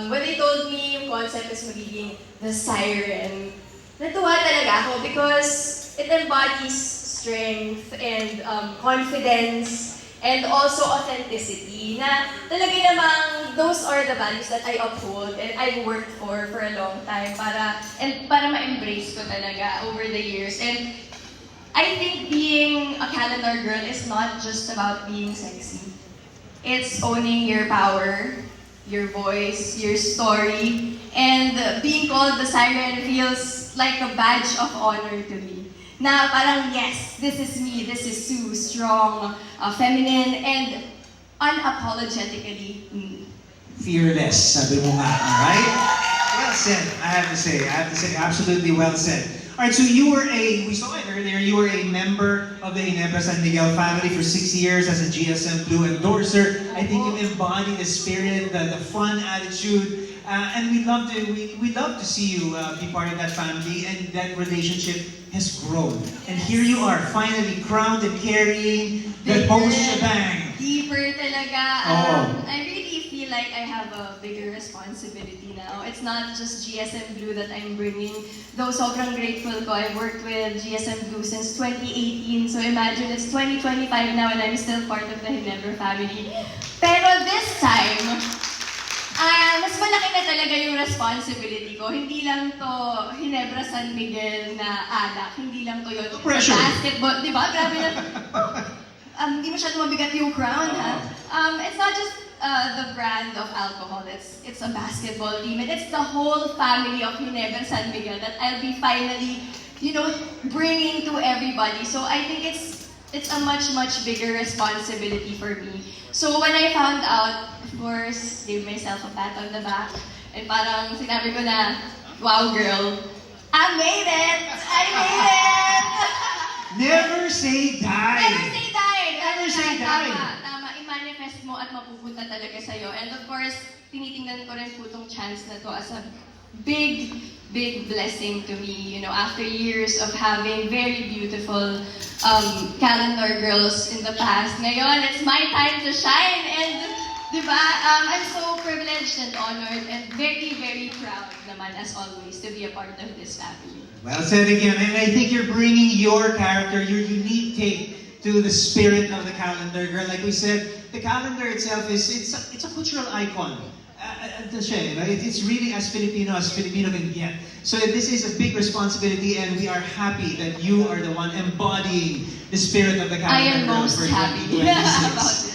when they told me yung concept is magiging the siren, natuwa talaga ako because it embodies strength and confidence and also authenticity na talaga namang those are the values that I uphold and I've worked for a long time para ma-embrace ko talaga over the years. And I think being a calendar girl is not just about being sexy. It's owning your power, your voice, your story, and being called the siren feels like a badge of honor to me. Na parang, yes, this is me, this is Sue, strong, feminine, and unapologetically me. Fearless, sabi mo nga, alright? Well said, I have to say, absolutely well said. Alright, so you were we saw it earlier, you were a member of the Ginebra San Miguel family for 6 years as a GSM Blue endorser. I think you embody the spirit, the fun attitude, and we'd love to see you be part of that family, and that relationship has grown. And here you are, finally crowned and carrying the whole shebang. Deeper talaga. Oh. I really feel like I have a bigger responsibility now. It's not just GSM Blue that I'm bringing. Though sobrang grateful ko, I've worked with GSM Blue since 2018. So imagine it's 2025 now and I'm still part of the Ginebra family. Pero this time, mas malaki na talaga yung responsibility ko. Hindi lang to Ginebra San Miguel na alak. Hindi lang to yun. Pressure. Basketball, di ba? Grabe na. Hindi masyadong mabigat yung crown, ha? It's not just the brand of alcohol. It's a basketball team. And it's the whole family of Ginebra San Miguel that I'll be finally, bringing to everybody. So I think it's a much bigger responsibility for me. So when I found out, of course, gave myself a pat on the back. And parang sinabi ko na, wow girl, I made it! I made it! Never say die! Never say die! Never say die! Tama. I-manifest mo at mapupunta talaga sa'yo. And of course, tinitingnan ko rin po itong chance na to as a big blessing to me. After years of having very beautiful calendar girls in the past, ngayon, it's my time to shine. And, diba, I'm so privileged and honored and very proud naman, as always, to be a part of this family. Well said again, and I think you're bringing your character, your unique take to the spirit of the calendar girl. Like we said, the calendar itself it's a cultural icon. It's really as Filipino can get. So this is a big responsibility, and we are happy that you are the one embodying the spirit of the calendar I am girl most for happy 2026. about it.